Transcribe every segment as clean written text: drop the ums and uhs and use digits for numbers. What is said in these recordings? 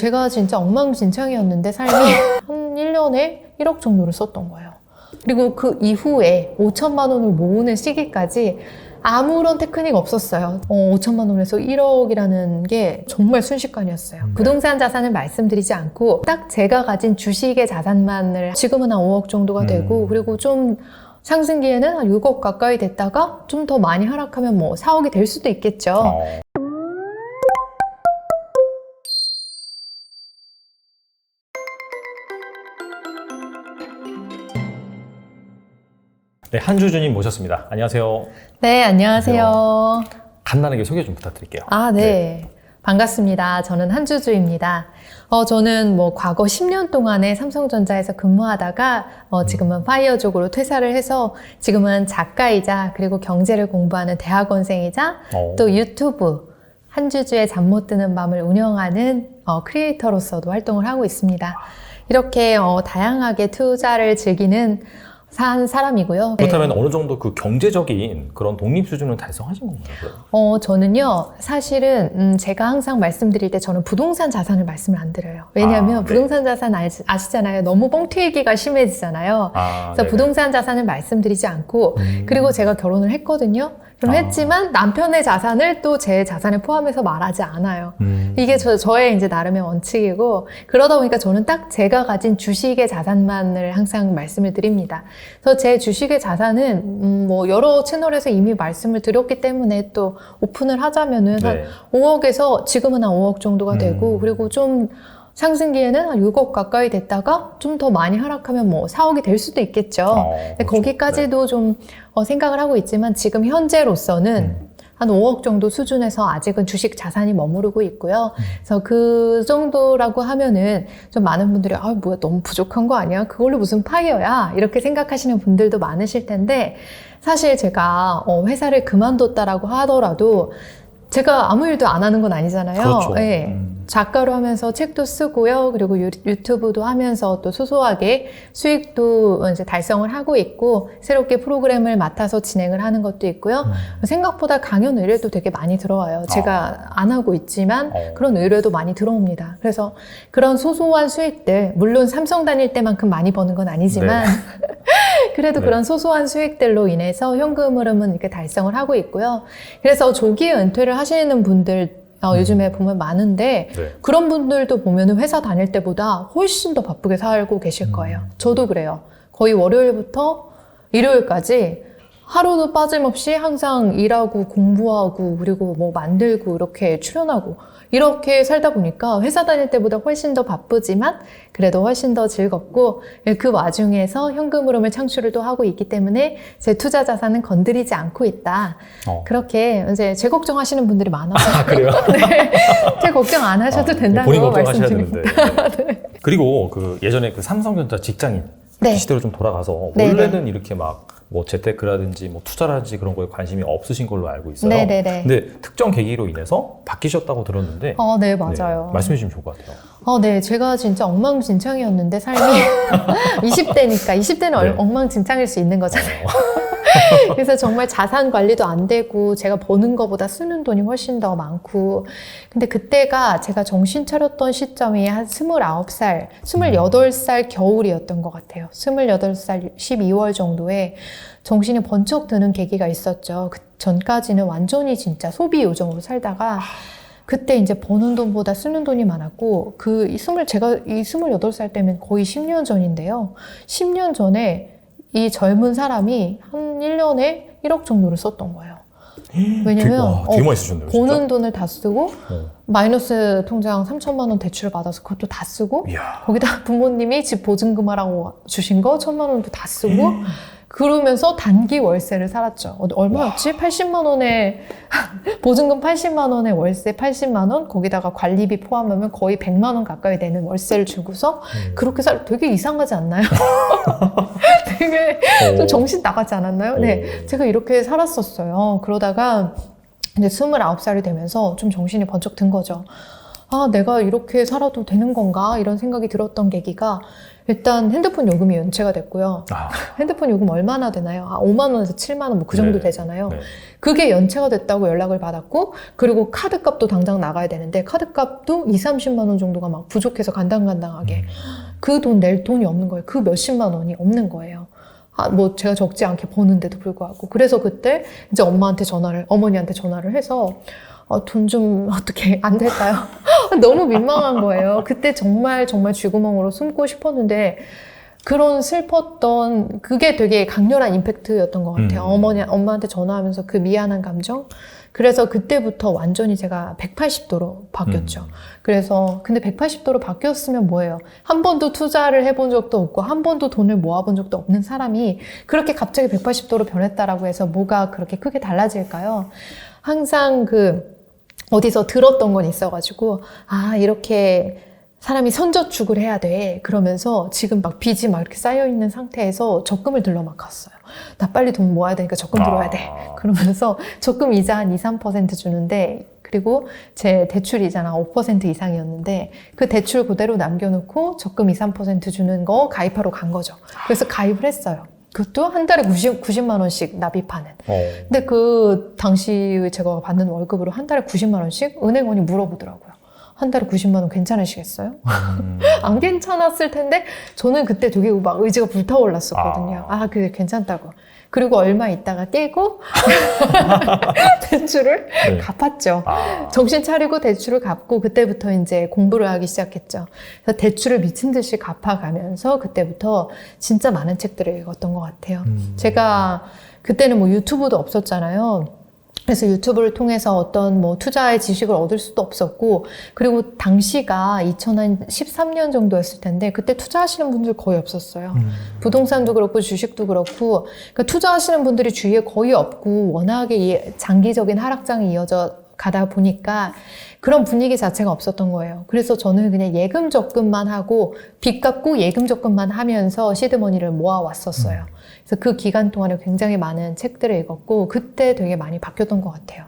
제가 진짜 엉망진창이었는데 삶이 한 1년에 1억 정도를 썼던 거예요. 그리고 그 이후에 5천만 원을 모으는 시기까지 아무런 테크닉 없었어요. 5천만 원에서 1억이라는 게 정말 순식간이었어요. 부동산 자산을 말씀드리지 않고 딱 제가 가진 주식의 자산만을 지금은 한 5억 정도가 되고 그리고 좀 상승기에는 한 6억 가까이 됐다가 좀 더 많이 하락하면 뭐 4억이 될 수도 있겠죠. 네, 한주주님 모셨습니다. 안녕하세요. 네, 안녕하세요. 간단하게 소개 좀 부탁드릴게요. 네. 반갑습니다. 저는 한주주입니다. 저는 뭐 과거 10년 동안에 삼성전자에서 근무하다가 지금은 파이어족으로 퇴사를 해서 지금은 작가이자 그리고 경제를 공부하는 대학원생이자 또 유튜브 한주주의 잠 못 드는 밤을 운영하는 크리에이터로서도 활동을 하고 있습니다. 이렇게 다양하게 투자를 즐기는 한 사람이고요. 그렇다면 어느 정도 그 경제적인 그런 독립 수준을 달성하신 건가요? 저는요, 사실은 제가 항상 말씀드릴 때 저는 부동산 자산을 말씀을 안 드려요. 왜냐하면 부동산 자산 아시잖아요. 너무 뻥튀기가 심해지잖아요. 그래서 네네. 부동산 자산을 말씀드리지 않고 그리고 제가 결혼을 했거든요. 했지만 남편의 자산을 또 제 자산에 포함해서 말하지 않아요. 이게 저의 이제 나름의 원칙이고 그러다 보니까 저는 딱 제가 가진 주식의 자산만을 항상 말씀을 드립니다. 그래서 제 주식의 자산은 뭐 여러 채널에서 이미 말씀을 드렸기 때문에 또 오픈을 하자면은 한 5억에서 지금은 한 5억 정도가 되고 그리고 좀 상승기에는 한 6억 가까이 됐다가 좀 더 많이 하락하면 뭐 4억이 될 수도 있겠죠. 근데 거기까지도 좀 생각을 하고 있지만 지금 현재로서는 한 5억 정도 수준에서 아직은 주식 자산이 머무르고 있고요. 그래서 그 정도라고 하면은 좀 많은 분들이 뭐야 너무 부족한 거 아니야? 그걸로 무슨 파이어야? 이렇게 생각하시는 분들도 많으실 텐데 사실 제가 회사를 그만뒀다라고 하더라도 제가 아무 일도 안 하는 건 아니잖아요. 그렇죠. 네. 작가로 하면서 책도 쓰고요. 그리고 유튜브도 하면서 또 소소하게 수익도 이제 달성을 하고 있고 새롭게 프로그램을 맡아서 진행을 하는 것도 있고요. 생각보다 강연 의뢰도 되게 많이 들어와요. 제가 안 하고 있지만 그런 의뢰도 많이 들어옵니다. 그래서 그런 소소한 수익들, 물론 삼성 다닐 때만큼 많이 버는 건 아니지만 그래도 그런 소소한 수익들로 인해서 현금 흐름은 이렇게 달성을 하고 있고요. 그래서 조기 은퇴를 하시는 분들 요즘에 보면 많은데 그런 분들도 보면은 회사 다닐 때보다 훨씬 더 바쁘게 살고 계실 거예요. 저도 그래요. 거의 월요일부터 일요일까지 하루도 빠짐없이 항상 일하고 공부하고 그리고 뭐 만들고 이렇게 출연하고 이렇게 살다 보니까 회사 다닐 때보다 훨씬 더 바쁘지만 그래도 훨씬 더 즐겁고 그 와중에서 현금 흐름을 창출을 또 하고 있기 때문에 제 투자 자산은 건드리지 않고 있다. 그렇게 이제 제 걱정하시는 분들이 많아서 그래요? 네, 제 걱정 안 하셔도 된다고 본인 걱정하셔야 되는데. 네. 그리고 그 예전에 그 삼성전자 직장인 시대로 좀 돌아가서 원래는 이렇게 막 뭐 재테크라든지 뭐 투자라든지 그런 거에 관심이 없으신 걸로 알고 있어요. 근데 특정 계기로 인해서 바뀌셨다고 들었는데. 네, 맞아요. 말씀해 주시면 좋을 것 같아요. 네, 제가 진짜 엉망진창이었는데 삶이 20대는 엉망진창일 수 있는 거잖아요. 그래서 정말 자산 관리도 안 되고 제가 버는 것보다 쓰는 돈이 훨씬 더 많고 근데 그때가 제가 정신 차렸던 시점이 한 29살, 28살 겨울이었던 것 같아요. 28살 12월 정도에 정신이 번쩍 드는 계기가 있었죠. 그 전까지는 완전히 진짜 소비 요정으로 살다가 그때 이제 버는 돈보다 쓰는 돈이 많았고 제가 이 28살 때면 거의 10년 전인데요. 10년 전에 이 젊은 사람이 한 1년에 1억 정도를 썼던 거예요. 왜냐면 되게 많이 쓰셨네요. 버는 진짜? 돈을 다 쓰고 마이너스 통장 3천만 원 대출을 받아서 그것도 다 쓰고 거기다 부모님이 집 보증금하라고 주신 거 1,000만 원도 다 쓰고 그러면서 단기 월세를 살았죠. 얼마였지? 80만 원에 보증금 80만 원에 월세 80만 원 거기다가 관리비 포함하면 거의 100만 원 가까이 되는 월세를 주고서 그렇게 되게 이상하지 않나요? 되게 좀 정신 나가지 않았나요? 네, 제가 이렇게 살았었어요. 그러다가 이제 29살이 되면서 좀 정신이 번쩍 든 거죠. 아, 내가 이렇게 살아도 되는 건가? 이런 생각이 들었던 계기가 일단 핸드폰 요금이 연체가 됐고요. 핸드폰 요금 얼마나 되나요? 5만 원에서 7만 원 뭐 그 정도 되잖아요. 그게 연체가 됐다고 연락을 받았고, 그리고 카드값도 당장 나가야 되는데 카드값도 20-30만 원 정도가 막 부족해서 간당간당하게 그 돈 낼 돈이 없는 거예요. 그 몇십만 원이 없는 거예요. 뭐 제가 적지 않게 버는데도 불구하고. 그래서 그때 이제 어머니한테 전화를 해서 돈 좀 어떻게 안 될까요? 너무 민망한 거예요. 그때 정말 쥐구멍으로 숨고 싶었는데 그런 슬펐던 그게 되게 강렬한 임팩트였던 것 같아요. 엄마한테 전화하면서 그 미안한 감정. 그래서 그때부터 완전히 제가 180도로 바뀌었죠. 그래서 근데 180도로 바뀌었으면 뭐예요? 한 번도 투자를 해본 적도 없고 한 번도 돈을 모아본 적도 없는 사람이 그렇게 갑자기 180도로 변했다라고 해서 뭐가 그렇게 크게 달라질까요? 항상 어디서 들었던 건 있어가지고 이렇게 사람이 선저축을 해야 돼. 그러면서 지금 막 빚이 막 이렇게 쌓여있는 상태에서 적금을 들러 막 갔어요. 나 빨리 돈 모아야 되니까 적금 들어야 돼. 그러면서 적금 이자 한 2-3% 주는데, 그리고 제 대출 이자는 5% 이상이었는데 그 대출 그대로 남겨놓고 적금 2-3% 주는 거 가입하러 간 거죠. 그래서 가입을 했어요. 그것도 한 달에 90만 원씩 납입하는. 근데 그 당시 제가 받는 월급으로 한 달에 90만 원씩 은행원이 물어보더라고요. 한 달에 90만 원 괜찮으시겠어요? 안 괜찮았을 텐데 저는 그때 되게 막 의지가 불타올랐었거든요. 그게 괜찮다고. 그리고 얼마 있다가 떼고 대출을 갚았죠. 정신 차리고 대출을 갚고 그때부터 이제 공부를 하기 시작했죠. 그래서 대출을 미친 듯이 갚아가면서 그때부터 진짜 많은 책들을 읽었던 것 같아요. 제가 그때는 뭐 유튜브도 없었잖아요. 그래서 유튜브를 통해서 어떤 뭐 투자의 지식을 얻을 수도 없었고, 그리고 당시가 2013년 정도였을 텐데 그때 투자하시는 분들 거의 없었어요. 부동산도 그렇고 주식도 그렇고, 그러니까 투자하시는 분들이 주위에 거의 없고 워낙에 장기적인 하락장이 이어져 가다 보니까 그런 분위기 자체가 없었던 거예요. 그래서 저는 그냥 예금 적금만 하고 빚 갚고 예금 적금만 하면서 시드머니를 모아왔었어요. 그래서 그 기간 동안에 굉장히 많은 책들을 읽었고 그때 되게 많이 바뀌었던 것 같아요.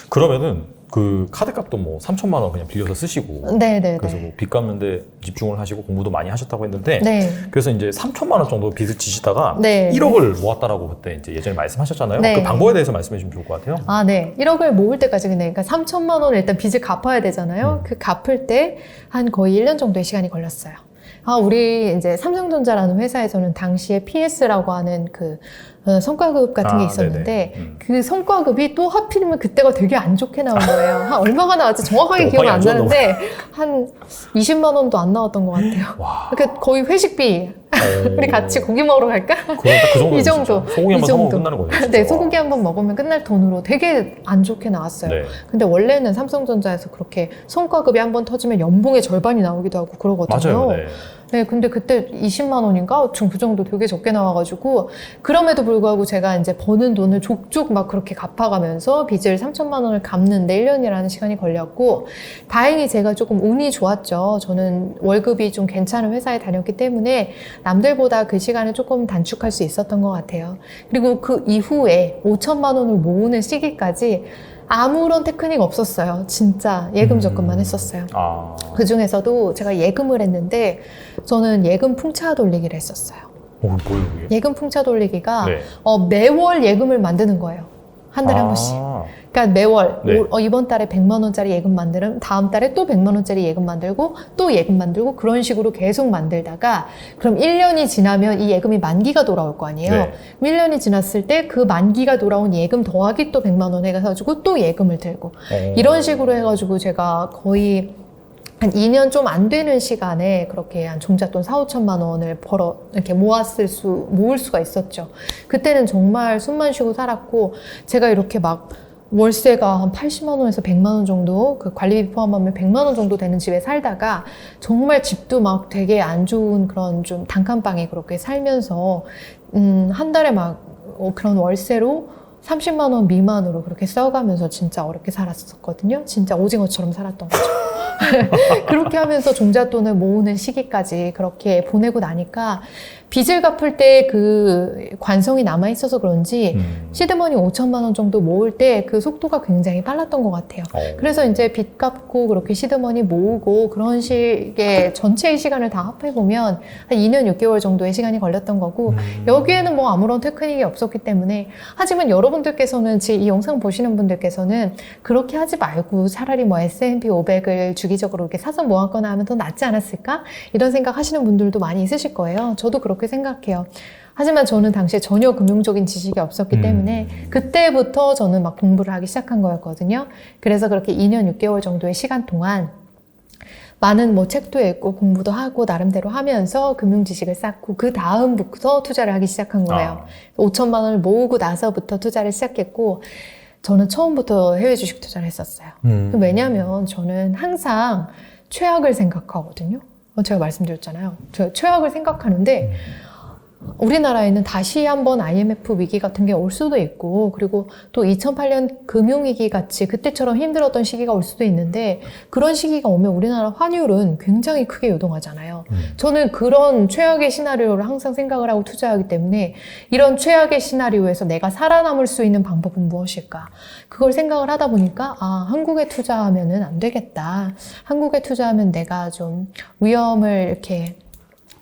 그러면은 그 카드값도 뭐 3천만 원 그냥 빌려서 쓰시고, 네네네. 그래서 뭐 빚 갚는데 집중을 하시고 공부도 많이 하셨다고 했는데, 네. 그래서 이제 3천만 원 정도 빚을 지시다가 네. 1억을 모았다라고 그때 이제 예전에 말씀하셨잖아요. 네. 그 방법에 대해서 말씀해 주시면 좋을 것 같아요. 네. 1억을 모을 때까지 그러니까 3천만 원을 일단 빚을 갚아야 되잖아요. 그 갚을 때 한 거의 1년 정도의 시간이 걸렸어요. 우리 이제 삼성전자라는 회사에서는 당시에 PS라고 하는 그 성과급 같은 게 있었는데 그 성과급이 또 하필이면 그때가 되게 안 좋게 나온 거예요. 한 얼마가 나왔지 정확하게 기억은 안 나는데 한 20만 원도 안 나왔던 것 같아요. 그러니까 거의 회식비. 우리 같이 고기 먹으러 갈까? 그 이 정도. 소고기 한번 먹으면 끝나는 거예요. 네, 소고기 한번 먹으면 끝날 돈으로 되게 안 좋게 나왔어요. 네. 근데 원래는 삼성전자에서 그렇게 성과급이 한번 터지면 연봉의 절반이 나오기도 하고 그러거든요. 맞아요. 네, 근데 그때 20만 원인가? 그 정도 되게 적게 나와가지고, 그럼에도 불구하고 제가 이제 버는 돈을 족족 막 그렇게 갚아가면서 빚을 3천만 원을 갚는데 1년이라는 시간이 걸렸고, 다행히 제가 조금 운이 좋았죠. 저는 월급이 좀 괜찮은 회사에 다녔기 때문에 남들보다 그 시간을 조금 단축할 수 있었던 것 같아요. 그리고 그 이후에 5천만 원을 모으는 시기까지 아무런 테크닉 없었어요. 진짜 예금 적금만 했었어요. 그 중에서도 제가 예금을 했는데 저는 예금 풍차 돌리기를 했었어요. 뭐예요 그게? 예금 풍차 돌리기가 매월 예금을 만드는 거예요. 한 달에 한 번씩. 그러니까 매월 이번 달에 100만 원짜리 예금 만들면 다음 달에 또 100만 원짜리 예금 만들고 또 예금 만들고 그런 식으로 계속 만들다가 그럼 1년이 지나면 이 예금이 만기가 돌아올 거 아니에요. 1년이 지났을 때 그 만기가 돌아온 예금 더하기 또 100만 원 해가지고 또 예금을 들고 이런 식으로 해가지고 제가 거의 한 2년 좀 안 되는 시간에 그렇게 한 종잣돈 4-5천만 원을 이렇게 모을 수가 있었죠. 그때는 정말 숨만 쉬고 살았고, 제가 이렇게 막 월세가 한 80만 원에서 100만 원 정도, 그 관리비 포함하면 100만 원 정도 되는 집에 살다가 정말 집도 막 되게 안 좋은 그런 좀 단칸방에 그렇게 살면서 한 달에 막 그런 월세로 30만 원 미만으로 그렇게 써가면서 진짜 어렵게 살았었거든요. 진짜 오징어처럼 살았던 거죠. 그렇게 하면서 종잣돈을 모으는 시기까지 그렇게 보내고 나니까 빚을 갚을 때 그 관성이 남아있어서 그런지 시드머니 5천만 원 정도 모을 때 그 속도가 굉장히 빨랐던 것 같아요. 그래서 이제 빚 갚고 그렇게 시드머니 모으고 그런 식의 전체의 시간을 다 합해보면 한 2년 6개월 정도의 시간이 걸렸던 거고 여기에는 뭐 아무런 테크닉이 없었기 때문에 하지만 여러분들께서는 지금 이 영상 보시는 분들께서는 그렇게 하지 말고 차라리 뭐 S&P 500을 주기적으로 이렇게 사서 모았거나 하면 더 낫지 않았을까? 이런 생각 하시는 분들도 많이 있으실 거예요. 저도 그렇게 생각해요. 하지만 저는 당시에 전혀 금융적인 지식이 없었기 때문에 그때부터 저는 막 공부를 하기 시작한 거였거든요. 그래서 그렇게 2년 6개월 정도의 시간 동안 많은 뭐 책도 읽고 공부도 하고 나름대로 하면서 금융 지식을 쌓고 그 다음부터 투자를 하기 시작한 거예요. 5천만 원을 모으고 나서부터 투자를 시작했고 저는 처음부터 해외 주식 투자를 했었어요. 왜냐하면 저는 항상 최악을 생각하거든요. 제가 말씀드렸잖아요. 제가 최악을 생각하는데 우리나라에는 다시 한번 IMF 위기 같은 게 올 수도 있고 그리고 또 2008년 금융위기 같이 그때처럼 힘들었던 시기가 올 수도 있는데 그런 시기가 오면 우리나라 환율은 굉장히 크게 요동하잖아요. 저는 그런 최악의 시나리오를 항상 생각을 하고 투자하기 때문에 이런 최악의 시나리오에서 내가 살아남을 수 있는 방법은 무엇일까? 그걸 생각을 하다 보니까 한국에 투자하면은 안 되겠다. 한국에 투자하면 내가 좀 위험을 이렇게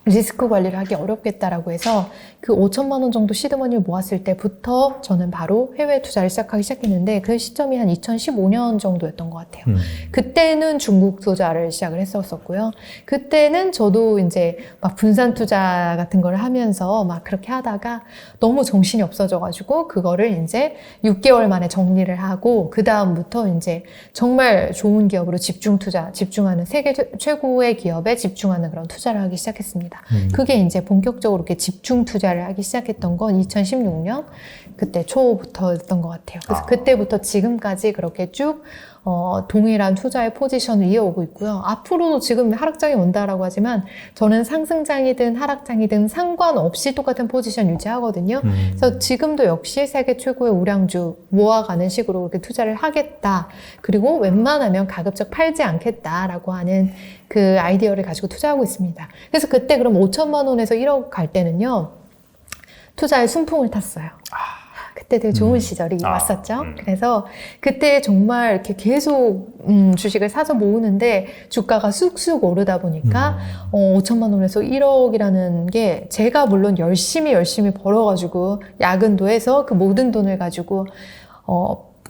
리스크 관리를 하기 어렵겠다라고 해서 그 5천만 원 정도 시드머니를 모았을 때부터 저는 바로 해외 투자를 시작하기 시작했는데 그 시점이 한 2015년 정도였던 것 같아요. 그때는 중국 투자를 시작을 했었고요. 그때는 저도 이제 막 분산 투자 같은 걸 하면서 막 그렇게 하다가 너무 정신이 없어져가지고 그거를 이제 6개월 만에 정리를 하고 그 다음부터 이제 정말 좋은 기업으로 집중하는 세계 최고의 기업에 집중하는 그런 투자를 하기 시작했습니다. 그게 이제 본격적으로 이렇게 집중 투자를 하기 시작했던 건 2016년 그때 초부터였던 것 같아요. 그래서 그때부터 지금까지 그렇게 쭉 동일한 투자의 포지션을 이어오고 있고요. 앞으로도 지금 하락장이 온다라고 하지만 저는 상승장이든 하락장이든 상관없이 똑같은 포지션 유지하거든요. 그래서 지금도 역시 세계 최고의 우량주 모아가는 식으로 이렇게 투자를 하겠다. 그리고 웬만하면 가급적 팔지 않겠다라고 하는 그 아이디어를 가지고 투자하고 있습니다. 그래서 그때 그럼 5천만 원에서 1억 갈 때는요. 투자의 순풍을 탔어요. 그때 되게 좋은 시절이 왔었죠. 그래서 그때 정말 이렇게 계속 주식을 사서 모으는데 주가가 쑥쑥 오르다 보니까 5천만 원에서 1억이라는 게 제가 물론 열심히 벌어가지고 야근도 해서 그 모든 돈을 가지고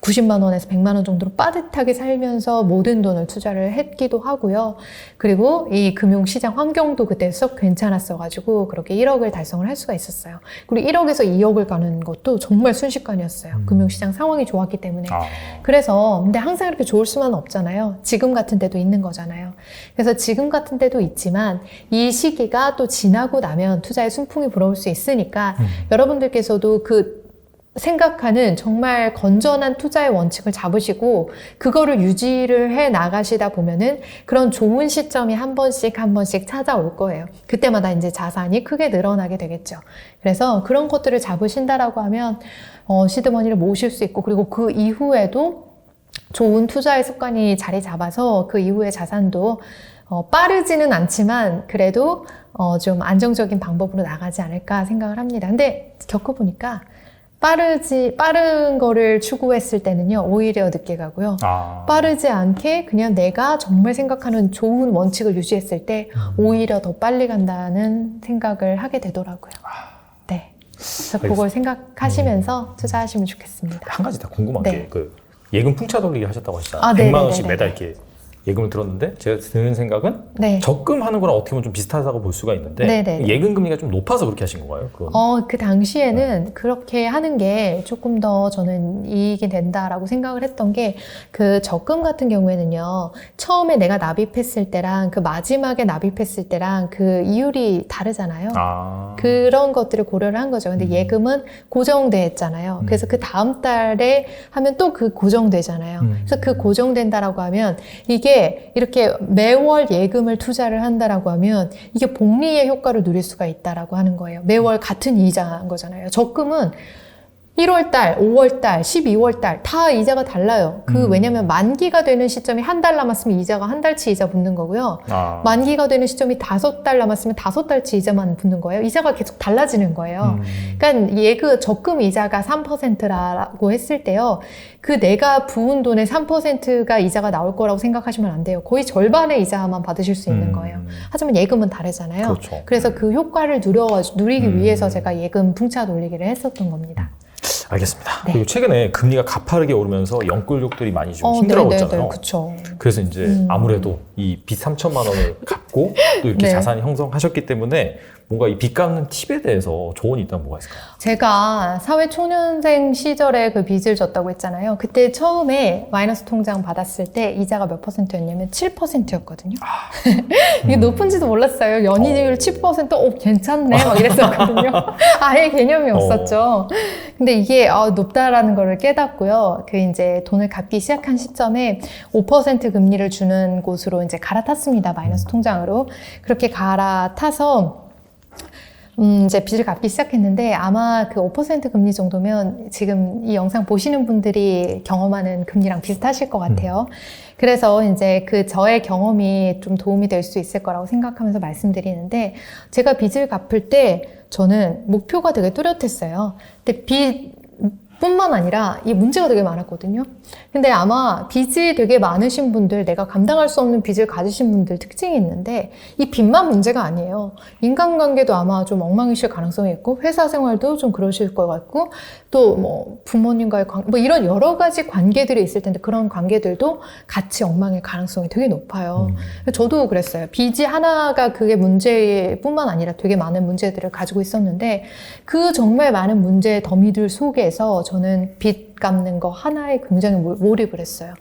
90만 원에서 100만 원 정도로 빠듯하게 살면서 모든 돈을 투자를 했기도 하고요. 그리고 이 금융시장 환경도 그때 썩 괜찮았어가지고 그렇게 1억을 달성을 할 수가 있었어요. 그리고 1억에서 2억을 가는 것도 정말 순식간이었어요. 금융시장 상황이 좋았기 때문에. 그래서 근데 항상 이렇게 좋을 수만 없잖아요. 지금 같은 때도 있는 거잖아요. 그래서 지금 같은 때도 있지만 이 시기가 또 지나고 나면 투자의 순풍이 불어올 수 있으니까 여러분들께서도 그 생각하는 정말 건전한 투자의 원칙을 잡으시고 그거를 유지를 해 나가시다 보면은 그런 좋은 시점이 한 번씩 찾아올 거예요. 그때마다 이제 자산이 크게 늘어나게 되겠죠. 그래서 그런 것들을 잡으신다라고 하면 시드머니를 모으실 수 있고 그리고 그 이후에도 좋은 투자의 습관이 자리 잡아서 그 이후에 자산도 빠르지는 않지만 그래도 좀 안정적인 방법으로 나가지 않을까 생각을 합니다. 근데 겪어보니까 빠른 거를 추구했을 때는요, 오히려 늦게 가고요. 빠르지 않게 그냥 내가 정말 생각하는 좋은 원칙을 유지했을 때 오히려 더 빨리 간다는 생각을 하게 되더라고요. 네. 그래서 그걸 생각하시면서 투자하시면 좋겠습니다. 한 가지 더 궁금한 게 그 예금 풍차 돌리기 하셨다고 하시잖아요. 100만 원씩 매달 이렇게 예금을 들었는데 제가 드는 생각은 적금하는 거랑 어떻게 보면 좀 비슷하다고 볼 수가 있는데 예금 금리가 좀 높아서 그렇게 하신 건가요? 그 당시에는 그렇게 하는 게 조금 더 저는 이익이 된다라고 생각을 했던 게 그 적금 같은 경우에는요. 처음에 내가 납입했을 때랑 그 마지막에 납입했을 때랑 그 이율이 다르잖아요. 그런 것들을 고려를 한 거죠. 근데 예금은 고정돼 있잖아요. 그래서 그 다음 달에 하면 또 그 고정되잖아요. 그래서 그 고정된다라고 하면 이게 이렇게 매월 예금을 투자를 한다라고 하면 이게 복리의 효과를 누릴 수가 있다라고 하는 거예요. 매월 같은 이자인 거잖아요. 적금은 1월달, 5월달, 12월달 다 이자가 달라요. 왜냐면 만기가 되는 시점이 한 달 남았으면 이자가 한 달치 이자 붙는 거고요. 만기가 되는 시점이 5달 남았으면 5달치 이자만 붙는 거예요. 이자가 계속 달라지는 거예요. 그러니까 적금 이자가 3%라고 했을 때요. 그 내가 부은 돈의 3%가 이자가 나올 거라고 생각하시면 안 돼요. 거의 절반의 이자만 받으실 수 있는 거예요. 하지만 예금은 다르잖아요. 그렇죠. 그래서 그 효과를 누리기 위해서 제가 예금 분차 돌리기를 했었던 겁니다. 알겠습니다. 네. 그리고 최근에 금리가 가파르게 오르면서 연끌족들이 많이 좀 힘들어졌잖아요. 그렇죠. 그래서 이제 아무래도 이 빚 3천만 원을 갚고 또 이렇게 네. 자산이 형성하셨기 때문에 뭔가 이 빚 갚는 팁에 대해서 조언이 있다면 뭐가 있을까요? 제가 사회 초년생 시절에 그 빚을 졌다고 했잖아요. 그때 처음에 마이너스 통장 받았을 때 이자가 몇 %였냐면 7%였거든요. 이게 높은지도 몰랐어요. 연이율 7%, 괜찮네. 막 이랬었거든요. 아예 개념이 없었죠. 근데 이게 높다라는 거를 깨닫고요. 이제 돈을 갚기 시작한 시점에 5% 금리를 주는 곳으로 이제 갈아탔습니다. 마이너스 통장으로. 그렇게 갈아타서 이제 빚을 갚기 시작했는데 아마 그 5% 금리 정도면 지금 이 영상 보시는 분들이 경험하는 금리랑 비슷하실 것 같아요. 그래서 이제 저의 경험이 좀 도움이 될 수 있을 거라고 생각하면서 말씀드리는데 제가 빚을 갚을 때 저는 목표가 되게 뚜렷했어요. 근데 빚뿐만 아니라 이 문제가 되게 많았거든요. 근데 아마 빚이 되게 많으신 분들, 내가 감당할 수 없는 빚을 가지신 분들 특징이 있는데 이 빚만 문제가 아니에요. 인간관계도 아마 좀 엉망이실 가능성이 있고 회사 생활도 좀 그러실 것 같고 또 뭐 부모님과의 이런 여러 가지 관계들이 있을 텐데 그런 관계들도 같이 엉망일 가능성이 되게 높아요. 저도 그랬어요. 빚이 하나가 그게 문제뿐만 아니라 되게 많은 문제들을 가지고 있었는데 그 정말 많은 문제의 더미들 속에서 저는 빚 갚는 거 하나에 굉장히 몰입을 했어요.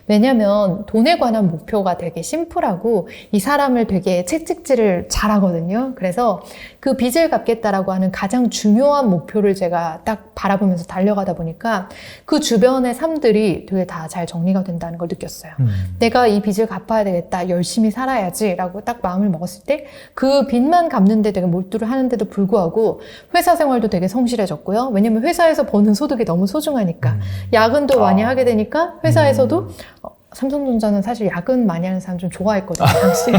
왜냐면 돈에 관한 목표가 되게 심플하고 이 사람을 되게 채찍질을 잘하거든요. 그래서 그 빚을 갚겠다라고 하는 가장 중요한 목표를 제가 딱 바라보면서 달려가다 보니까 그 주변의 삶들이 되게 다 잘 정리가 된다는 걸 느꼈어요. 내가 이 빚을 갚아야 되겠다, 열심히 살아야지 라고 딱 마음을 먹었을 때 그 빚만 갚는데 되게 몰두를 하는데도 불구하고 회사 생활도 되게 성실해졌고요. 왜냐면 회사에서 버는 소득이 너무 소중하니까. 야근도 많이 하게 되니까 회사에서도 삼성전자는 사실 야근 많이 하는 사람 좀 좋아했거든요, 당시에.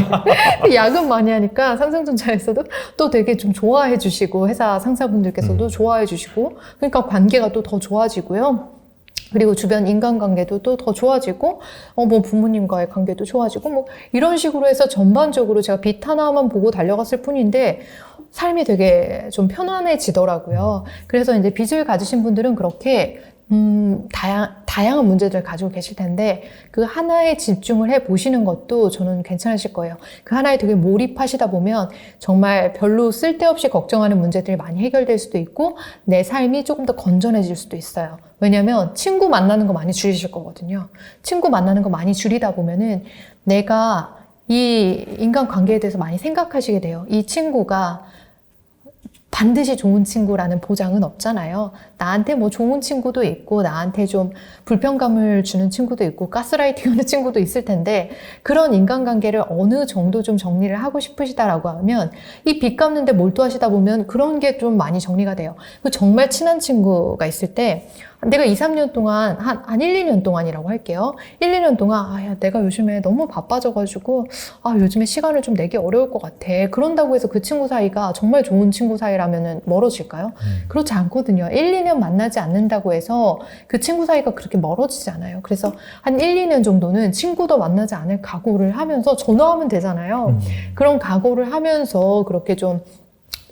야근 많이 하니까 삼성전자에서도 또 되게 좀 좋아해 주시고 회사 상사분들께서도 좋아해 주시고 그러니까 관계가 또 더 좋아지고요. 그리고 주변 인간관계도 또 더 좋아지고 뭐 부모님과의 관계도 좋아지고 뭐 이런 식으로 해서 전반적으로 제가 빚 하나만 보고 달려갔을 뿐인데 삶이 되게 좀 편안해지더라고요. 그래서 이제 빚을 가지신 분들은 그렇게 다양한 문제들을 가지고 계실 텐데 그 하나에 집중을 해 보시는 것도 저는 괜찮으실 거예요. 그 하나에 되게 몰입하시다 보면 정말 별로 쓸데없이 걱정하는 문제들이 많이 해결될 수도 있고 내 삶이 조금 더 건전해질 수도 있어요. 왜냐면 친구 만나는 거 많이 줄이실 거거든요. 친구 만나는 거 많이 줄이다 보면은 내가 이 인간관계에 대해서 많이 생각하시게 돼요. 이 친구가 반드시 좋은 친구라는 보장은 없잖아요. 나한테 뭐 좋은 친구도 있고 나한테 좀 불편감을 주는 친구도 있고 가스라이팅하는 친구도 있을 텐데 그런 인간관계를 어느 정도 좀 정리를 하고 싶으시다라고 하면 이 빚 갚는데 몰두하시다 보면 그런 게 좀 많이 정리가 돼요. 정말 친한 친구가 있을 때 내가 2, 3년 동안 한 1, 2년 동안이라고 할게요. 1, 2년 동안 야, 내가 요즘에 너무 바빠져가지고 요즘에 시간을 좀 내기 어려울 것 같아. 그런다고 해서 그 친구 사이가 정말 좋은 친구 사이라면 멀어질까요? 그렇지 않거든요. 1, 2년 만나지 않는다고 해서 그 친구 사이가 그렇게 멀어지지 않아요. 그래서 한 1, 2년 정도는 친구도 만나지 않을 각오를 하면서 전화하면 되잖아요. 그런 각오를 하면서 그렇게 좀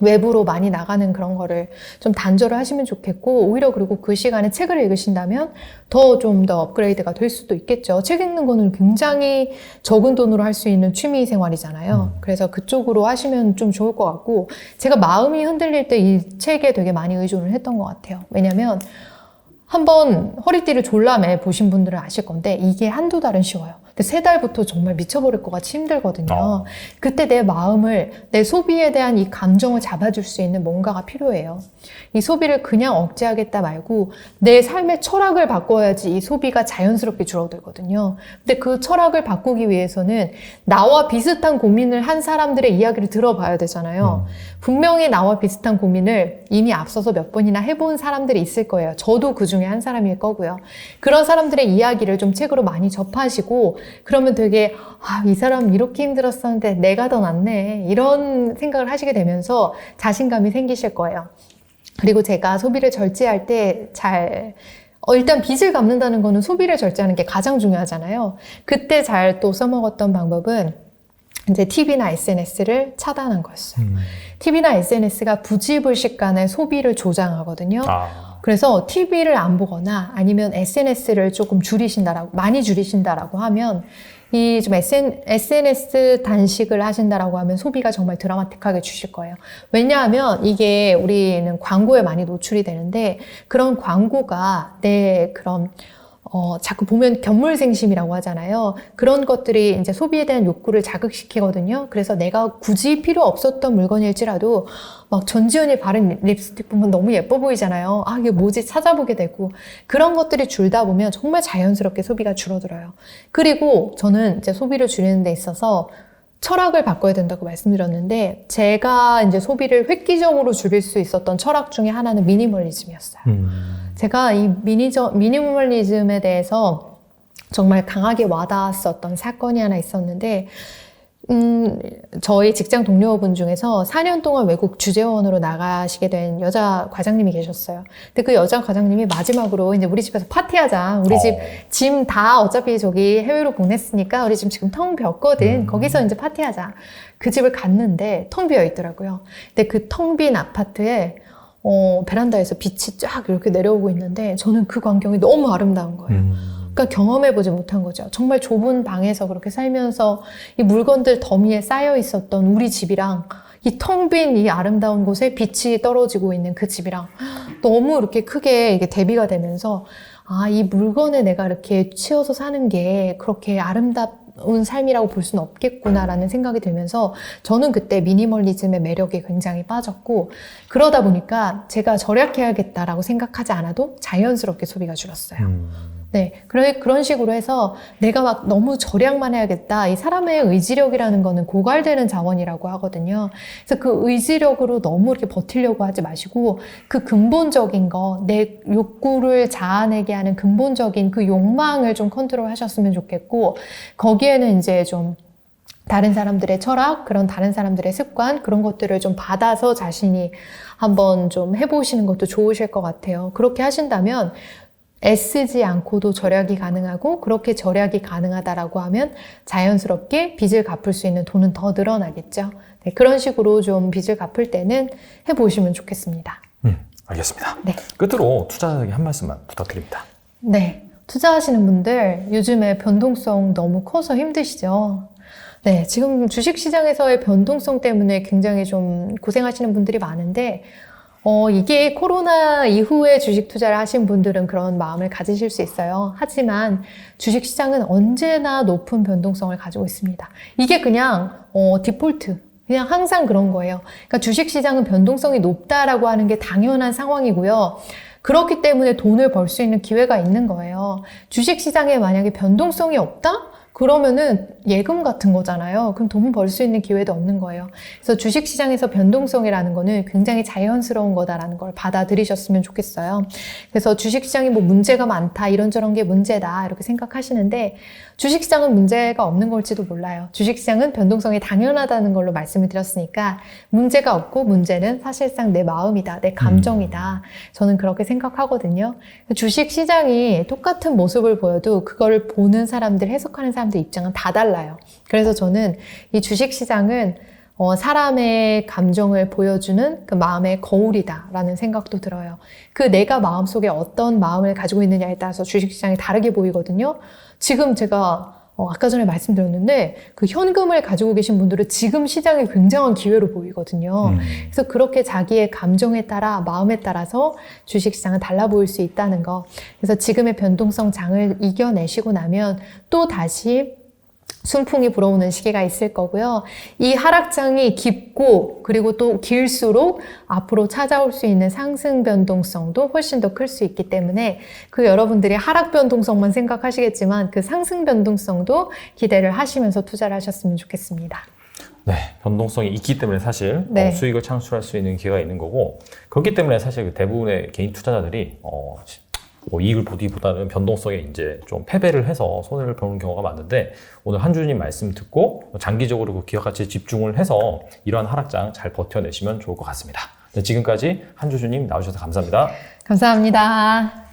외부로 많이 나가는 그런 거를 좀 단절을 하시면 좋겠고 오히려 그리고 그 시간에 책을 읽으신다면 좀 더 업그레이드가 될 수도 있겠죠. 책 읽는 거는 굉장히 적은 돈으로 할 수 있는 취미 생활이잖아요. 그래서 그쪽으로 하시면 좀 좋을 것 같고 제가 마음이 흔들릴 때 이 책에 되게 많이 의존을 했던 것 같아요. 왜냐면 한번 허리띠를 졸라매 보신 분들은 아실 건데 이게 한두 달은 쉬워요. 근데 3달부터 정말 미쳐버릴 것 같이 힘들거든요. 그때 내 마음을, 내 소비에 대한 이 감정을 잡아줄 수 있는 뭔가가 필요해요. 이 소비를 그냥 억제하겠다 말고 내 삶의 철학을 바꿔야지 이 소비가 자연스럽게 줄어들거든요. 근데 그 철학을 바꾸기 위해서는 나와 비슷한 고민을 한 사람들의 이야기를 들어봐야 되잖아요. 분명히 나와 비슷한 고민을 이미 앞서서 몇 번이나 해본 사람들이 있을 거예요. 저도 그 중에 한 사람일 거고요. 그런 사람들의 이야기를 좀 책으로 많이 접하시고 그러면 되게 이 사람 이렇게 힘들었었는데 내가 더 낫네 이런 생각을 하시게 되면서 자신감이 생기실 거예요. 그리고 제가 소비를 절제할 때 일단 빚을 갚는다는 거는 소비를 절제하는 게 가장 중요하잖아요. 그때 잘 또 써먹었던 방법은 이제 TV나 SNS를 차단한 거였어요. TV나 SNS가 부지불식간의 소비를 조장하거든요. 그래서 TV를 안 보거나 아니면 SNS를 조금 많이 줄이신다라고 하면 이 좀 SNS 단식을 하신다라고 하면 소비가 정말 드라마틱하게 주실 거예요. 왜냐하면 이게 우리는 광고에 많이 노출이 되는데 그런 광고가 내 그런 자꾸 보면 견물생심이라고 하잖아요. 그런 것들이 이제 소비에 대한 욕구를 자극시키거든요. 그래서 내가 굳이 필요 없었던 물건일지라도 막 전지현이 바른 립스틱 보면 너무 예뻐 보이잖아요. 이게 뭐지 찾아보게 되고 그런 것들이 줄다 보면 정말 자연스럽게 소비가 줄어들어요. 그리고 저는 이제 소비를 줄이는 데 있어서 철학을 바꿔야 된다고 말씀드렸는데 제가 이제 소비를 획기적으로 줄일 수 있었던 철학 중에 하나는 미니멀리즘이었어요. 제가 이 미니멀리즘에 대해서 정말 강하게 와닿았었던 사건이 하나 있었는데 저희 직장 동료분 중에서 4년 동안 외국 주재원으로 나가시게 된 여자 과장님이 계셨어요. 근데 그 여자 과장님이 마지막으로 이제 우리 집에서 파티하자. 우리 집 짐 다 어차피 저기 해외로 보냈으니까 우리 집 지금 텅 비었거든. 거기서 이제 파티하자. 그 집을 갔는데 텅 비어 있더라고요. 근데 그 텅 빈 아파트에 베란다에서 빛이 쫙 이렇게 내려오고 있는데 저는 그 광경이 너무 아름다운 거예요. 그러니까 경험해보지 못한 거죠. 정말 좁은 방에서 그렇게 살면서 이 물건들 더미에 쌓여 있었던 우리 집이랑 이 텅 빈 이 아름다운 곳에 빛이 떨어지고 있는 그 집이랑 너무 이렇게 크게 이게 대비가 되면서 이 물건에 내가 이렇게 치여서 사는 게 그렇게 아름다운 삶이라고 볼 수는 없겠구나라는 생각이 들면서 저는 그때 미니멀리즘의 매력에 굉장히 빠졌고 그러다 보니까 제가 절약해야겠다라고 생각하지 않아도 자연스럽게 소비가 줄었어요. 네, 그런 식으로 해서 내가 막 너무 절약만 해야겠다. 이 사람의 의지력이라는 거는 고갈되는 자원이라고 하거든요. 그래서 그 의지력으로 너무 이렇게 버티려고 하지 마시고 그 근본적인 거, 내 욕구를 자아내게 하는 근본적인 그 욕망을 좀 컨트롤 하셨으면 좋겠고 거기에는 이제 좀 다른 사람들의 철학, 그런 다른 사람들의 습관, 그런 것들을 좀 받아서 자신이 한번 좀 해보시는 것도 좋으실 것 같아요. 그렇게 하신다면 애쓰지 않고도 절약이 가능하고 그렇게 절약이 가능하다라고 하면 자연스럽게 빚을 갚을 수 있는 돈은 더 늘어나겠죠. 네, 그런 식으로 좀 빚을 갚을 때는 해보시면 좋겠습니다. 알겠습니다. 네. 끝으로 투자자에게 한 말씀만 부탁드립니다. 네, 투자하시는 분들 요즘에 변동성 너무 커서 힘드시죠? 네, 지금 주식시장에서의 변동성 때문에 굉장히 좀 고생하시는 분들이 많은데 이게 코로나 이후에 주식 투자를 하신 분들은 그런 마음을 가지실 수 있어요. 하지만 주식시장은 언제나 높은 변동성을 가지고 있습니다. 이게 그냥 디폴트, 그냥 항상 그런 거예요. 그러니까 주식시장은 변동성이 높다라고 하는 게 당연한 상황이고요. 그렇기 때문에 돈을 벌 수 있는 기회가 있는 거예요. 주식시장에 만약에 변동성이 없다? 그러면은 예금 같은 거잖아요. 그럼 돈 벌 수 있는 기회도 없는 거예요. 그래서 주식시장에서 변동성이라는 거는 굉장히 자연스러운 거다라는 걸 받아들이셨으면 좋겠어요. 그래서 주식시장이 뭐 문제가 많다, 이런저런 게 문제다 이렇게 생각하시는데 주식시장은 문제가 없는 걸지도 몰라요. 주식시장은 변동성이 당연하다는 걸로 말씀을 드렸으니까 문제가 없고 문제는 사실상 내 마음이다, 내 감정이다. 저는 그렇게 생각하거든요. 주식시장이 똑같은 모습을 보여도 그걸 보는 사람들, 해석하는 사람들 입장은 다 달라요. 그래서 저는 이 주식시장은 사람의 감정을 보여주는 그 마음의 거울이다라는 생각도 들어요. 그 내가 마음속에 어떤 마음을 가지고 있느냐에 따라서 주식시장이 다르게 보이거든요. 지금 제가 아까 전에 말씀드렸는데 그 현금을 가지고 계신 분들은 지금 시장이 굉장한 기회로 보이거든요. 그래서 그렇게 자기의 감정에 따라, 마음에 따라서 주식시장은 달라 보일 수 있다는 거. 그래서 지금의 변동성 장을 이겨내시고 나면 또 다시 순풍이 불어오는 시기가 있을 거고요. 이 하락장이 깊고 그리고 또 길수록 앞으로 찾아올 수 있는 상승 변동성도 훨씬 더 클 수 있기 때문에 그 여러분들이 하락 변동성만 생각하시겠지만 그 상승 변동성도 기대를 하시면서 투자를 하셨으면 좋겠습니다. 네, 변동성이 있기 때문에 사실 네. 수익을 창출할 수 있는 기회가 있는 거고 그렇기 때문에 사실 대부분의 개인 투자자들이 뭐 이익을 보기보다는 변동성에 이제 좀 패배를 해서 손해를 보는 경우가 많은데 오늘 한주님 말씀 듣고 장기적으로 그 기업 가치에 집중을 해서 이러한 하락장 잘 버텨내시면 좋을 것 같습니다. 네, 지금까지 한주주님 나오셔서 감사합니다. 감사합니다.